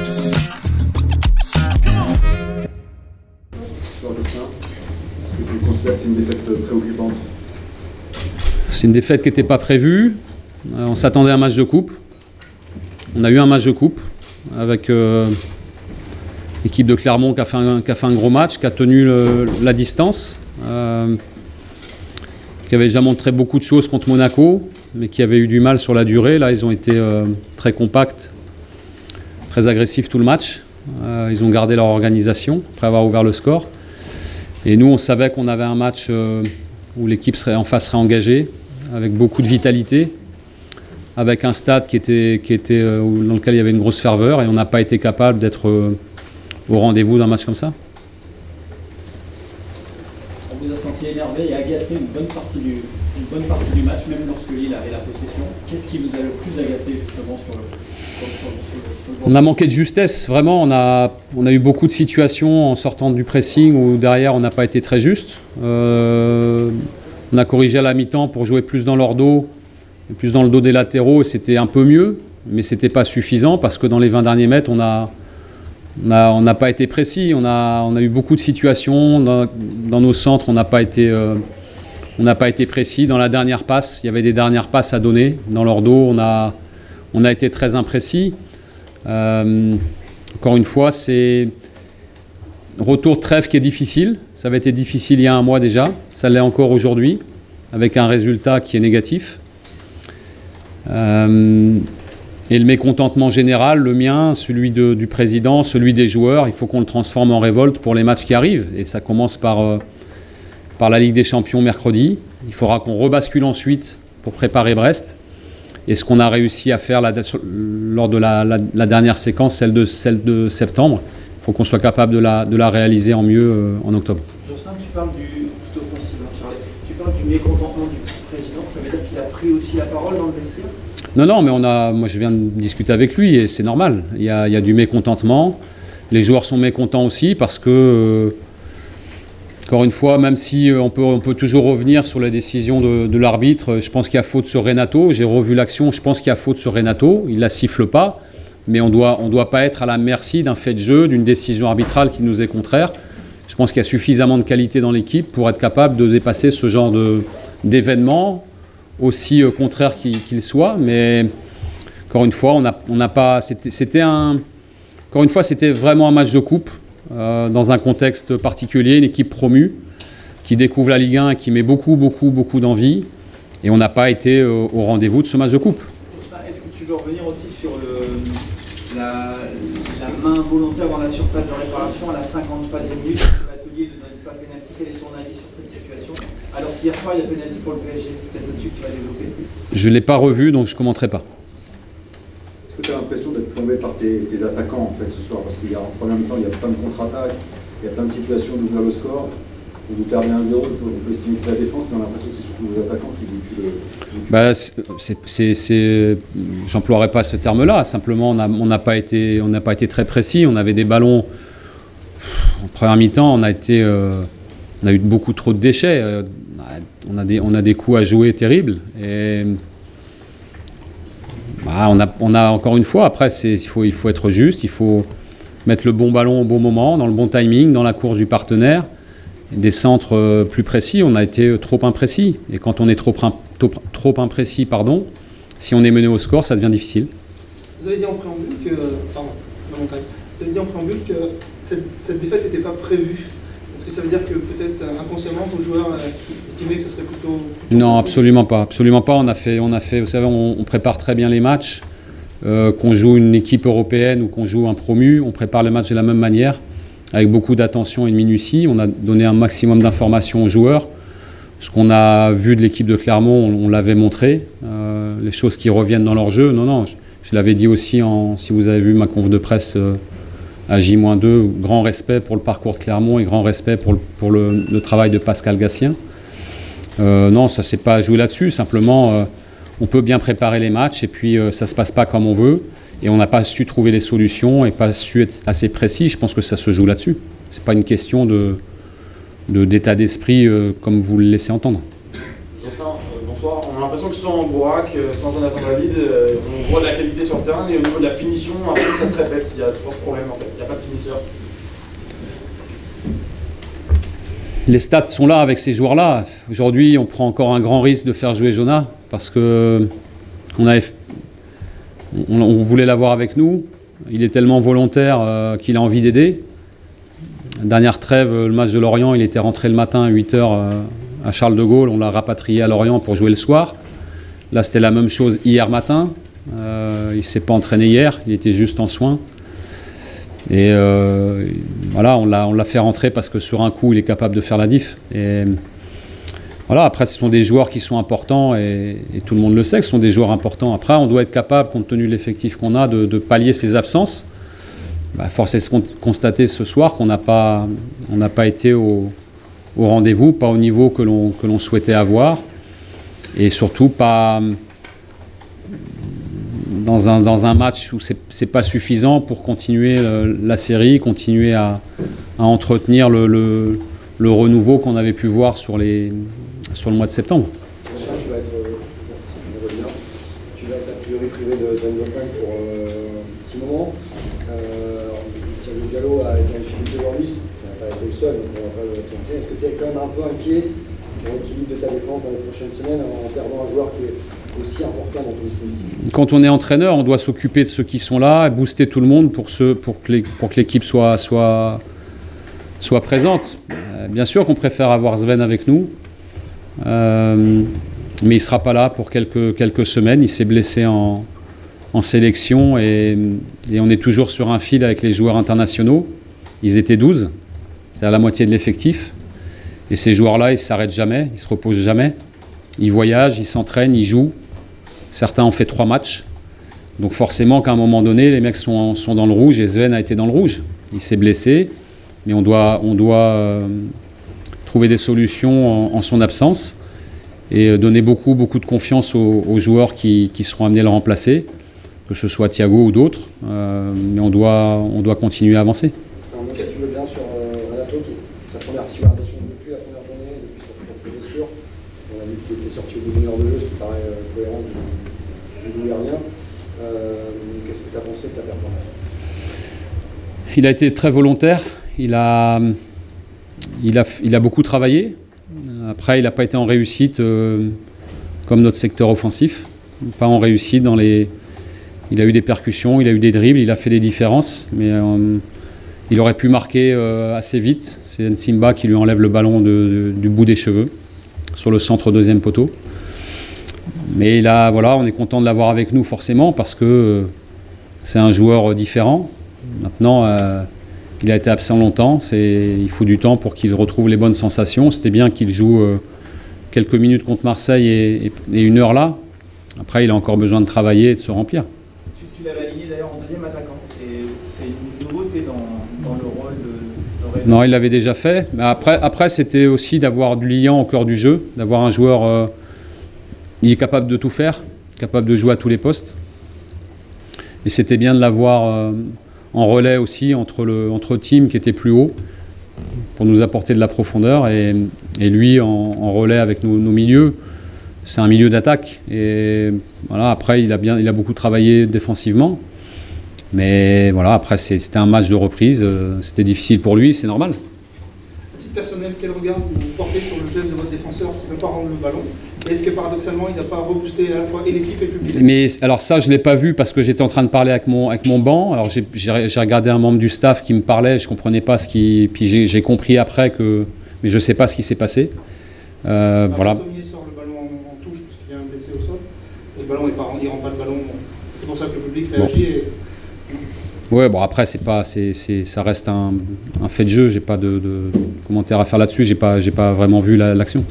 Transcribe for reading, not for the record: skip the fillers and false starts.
Est-ce que tu considères que c'est une défaite préoccupante? C'est une défaite qui n'était pas prévue. On s'attendait à un match de coupe. On a eu un match de coupe avec l'équipe de Clermont qui a fait un gros match, qui a tenu la distance, qui avait déjà montré beaucoup de choses contre Monaco, mais qui avait eu du mal sur la durée. Là, ils ont été très compacts, très agressifs tout le match. Ils ont gardé leur organisation après avoir ouvert le score. Et nous, on savait qu'on avait un match où l'équipe en face serait engagée, avec beaucoup de vitalité, avec un stade dans lequel il y avait une grosse ferveur, et on n'a pas été capable d'être au rendez-vous d'un match comme ça. On vous a senti énervé et agacé une bonne partie du match, même lorsque Lille avait la possession. Qu'est-ce qui vous a le plus agacé justement sur le On a manqué de justesse, vraiment. On a eu beaucoup de situations en sortant du pressing où derrière on n'a pas été très juste. On a corrigé à la mi-temps pour jouer plus dans leur dos, et plus dans le dos des latéraux, et c'était un peu mieux, mais c'était pas suffisant parce que dans les 20 derniers mètres, on n'a pas été précis. On a eu beaucoup de situations dans nos centres, on n'a pas été précis. Dans la dernière passe, il y avait des dernières passes à donner dans leur dos. On a été très imprécis. Encore une fois, c'est retour de trêve qui est difficile. Ça avait été difficile il y a un mois déjà. Ça l'est encore aujourd'hui, avec un résultat qui est négatif. Et le mécontentement général, le mien, celui du président, celui des joueurs, il faut qu'on le transforme en révolte pour les matchs qui arrivent. Et ça commence par la Ligue des Champions mercredi. Il faudra qu'on rebascule ensuite pour préparer Brest. Et ce qu'on a réussi à faire lors de la dernière séquence, celle de septembre, il faut qu'on soit capable de la réaliser en mieux en octobre. Jocelyn, tu parles tout offensif, Charles. Tu parles du mécontentement du président, ça veut dire qu'il a pris aussi la parole dans le vestiaire? Non, mais moi je viens de discuter avec lui et c'est normal. Il y a du mécontentement. Les joueurs sont mécontents aussi parce que, encore une fois, même si on peut toujours revenir sur la décision de l'arbitre, je pense qu'il y a faute sur Renato. J'ai revu l'action, je pense qu'il y a faute sur Renato. Il ne la siffle pas, mais on doit pas être à la merci d'un fait de jeu, d'une décision arbitrale qui nous est contraire. Je pense qu'il y a suffisamment de qualité dans l'équipe pour être capable de dépasser ce genre d'événement, aussi contraire qu'il soit. Mais encore une fois, on n'a pas. Encore une fois, c'était vraiment un match de coupe. Dans un contexte particulier, une équipe promue qui découvre la Ligue 1 et qui met beaucoup d'envie, et on n'a pas été au rendez-vous de ce match de coupe. Est-ce que tu veux revenir aussi sur la main volontaire dans la surface de réparation à la 53e minute sur l'atelier de notre pas pénalty? Quel est ton avis sur cette situation? Alors qu'hier soir, il y a pénalty pour le PSG, c'est peut-être là-dessus que tu vas développer. Je ne l'ai pas revu, donc je ne commenterai pas. Est-ce que tu as l'impression d'être plombé par tes attaquants en fait ce soir? Parce qu'il y a en première mi-temps, il y a plein de contre-attaques, il y a plein de situations d'ouvrir le score. Vous perdez 1-0, on peut estimer que c'est la défense, mais on a l'impression que c'est surtout vos attaquants qui vous tuent le... J'emploierais pas ce terme-là. Simplement, on n'a pas été très précis. On avait des ballons en première mi-temps. On a eu beaucoup trop de déchets. On a des coups à jouer terribles. Et on a encore une fois. Après, il faut être juste. Il faut mettre le bon ballon au bon moment, dans le bon timing, dans la course du partenaire. Des centres plus précis, on a été trop imprécis. Et quand on est trop imprécis, si on est mené au score, ça devient difficile. Vous avez dit en préambule que, cette défaite n'était pas prévue. Est-ce que ça veut dire que peut-être inconsciemment, vos joueurs estimaient que ce serait plutôt... Non, absolument pas. Absolument pas. On a fait, vous savez, on prépare très bien les matchs. Qu'on joue une équipe européenne ou qu'on joue un promu, on prépare les matchs de la même manière, avec beaucoup d'attention et de minutie. On a donné un maximum d'informations aux joueurs. Ce qu'on a vu de l'équipe de Clermont, on l'avait montré. Les choses qui reviennent dans leur jeu, non, je l'avais dit aussi, si vous avez vu ma conf de presse à J-2, grand respect pour le parcours de Clermont et grand respect pour le travail de Pascal Gassien. Non, ça ne s'est pas joué là-dessus. Simplement, on peut bien préparer les matchs et puis ça ne se passe pas comme on veut. Et on n'a pas su trouver les solutions et pas su être assez précis. Je pense que ça se joue là-dessus. Ce n'est pas une question d'état d'esprit comme vous le laissez entendre. Jocelyn, bonsoir. On a l'impression que sans Bourak, sans Jonathan David, on voit de la qualité sur le terrain, mais au niveau de la finition, après ça se répète, il y a toujours ce problème en fait, il n'y a pas de finisseur. Les stats sont là avec ces joueurs-là. Aujourd'hui, on prend encore un grand risque de faire jouer Jonah parce que on voulait l'avoir avec nous. Il est tellement volontaire qu'il a envie d'aider. Dernière trêve, le match de Lorient, il était rentré le matin à 8h à Charles de Gaulle. On l'a rapatrié à Lorient pour jouer le soir. Là, c'était la même chose hier matin. Il ne s'est pas entraîné hier, il était juste en soins. Et voilà, on l'a fait rentrer parce que sur un coup, il est capable de faire la diff. Et voilà, après, ce sont des joueurs qui sont importants et tout le monde le sait que ce sont des joueurs importants. Après, on doit être capable, compte tenu de l'effectif qu'on a, de pallier ces absences. Force est de constater ce soir qu'on n'a pas été au rendez-vous, pas au niveau que l'on souhaitait avoir. Et surtout pas dans un match où c'est pas suffisant pour continuer la série, continuer à entretenir le renouveau qu'on avait pu voir sur le mois de septembre. Tu vas être a priori privé d'Endopan pour un petit moment. Thiago Diallo a été en difficulté aujourd'hui, il n'a pas été le seul, donc on va pas le tenter. Est-ce que tu es quand même un peu inquiet pour l'équilibre de ta défense dans les prochaines semaines en perdant un joueur qui est aussi important dans ton dispositif? Quand on est entraîneur, on doit s'occuper de ceux qui sont là, et booster tout le monde pour que l'équipe soit présente. Bien sûr qu'on préfère avoir Sven avec nous, mais il ne sera pas là pour quelques semaines. Il s'est blessé en sélection et on est toujours sur un fil avec les joueurs internationaux. Ils étaient 12, c'est à la moitié de l'effectif. Et ces joueurs-là, ils ne s'arrêtent jamais, ils ne se reposent jamais. Ils voyagent, ils s'entraînent, ils jouent. Certains ont fait 3 matchs. Donc forcément qu'à un moment donné, les mecs sont dans le rouge et Sven a été dans le rouge. Il s'est blessé, mais on doit trouver des solutions en son absence et donner beaucoup de confiance aux joueurs qui seront amenés à le remplacer, que ce soit Thiago ou d'autres. Mais on doit continuer à avancer. Tu veux bien sur Renato, qui est sa première titularisation depuis la première journée, depuis sa blessure. On a vu qu'il était sorti au bout d'une heure de jeu, ce qui paraît cohérent du Gouvernia. Qu'est-ce que tu as pensé de sa performance? Il a été très volontaire. Il a beaucoup travaillé. Après, il n'a pas été en réussite comme notre secteur offensif. Pas en réussite dans les... Il a eu des percussions, il a eu des dribbles, il a fait des différences. Mais il aurait pu marquer assez vite. C'est Nsimba qui lui enlève le ballon du bout des cheveux sur le centre deuxième poteau. Mais voilà, on est content de l'avoir avec nous forcément parce que c'est un joueur différent. Maintenant, il a été absent longtemps. Il faut du temps pour qu'il retrouve les bonnes sensations. C'était bien qu'il joue quelques minutes contre Marseille et 1 heure là. Après, il a encore besoin de travailler et de se remplir. Tu l'avais aligné d'ailleurs en deuxième attaquant. C'est une nouveauté dans le rôle de Renato. Non, il l'avait déjà fait. Mais après c'était aussi d'avoir du liant au cœur du jeu, d'avoir un joueur... il est capable de tout faire, capable de jouer à tous les postes. Et c'était bien de l'avoir en relais aussi entre Tim qui était plus haut pour nous apporter de la profondeur et lui en relais avec nos milieux. C'est un milieu d'attaque et voilà, après il a beaucoup travaillé défensivement. Mais voilà, après c'était un match de reprise, c'était difficile pour lui, c'est normal. À titre personnel, quel regard vous portez sur le geste de votre défenseur qui ne peut pas rendre le ballon? Est-ce que paradoxalement, il n'a pas reboosté à la fois et l'équipe et le public? Mais alors ça, je ne l'ai pas vu parce que j'étais en train de parler avec mon banc. Alors j'ai regardé un membre du staff qui me parlait, je ne comprenais pas ce qui... Puis j'ai compris après que... Mais je ne sais pas ce qui s'est passé. Voilà. Tomier sort le ballon en touche parce qu'il vient blessé au sol. Et le ballon, il ne rend pas le ballon. C'est pour ça que le public réagit. Et... Ouais, bon après ça reste un fait de jeu. J'ai pas de commentaire à faire là-dessus. J'ai pas vraiment vu l'action.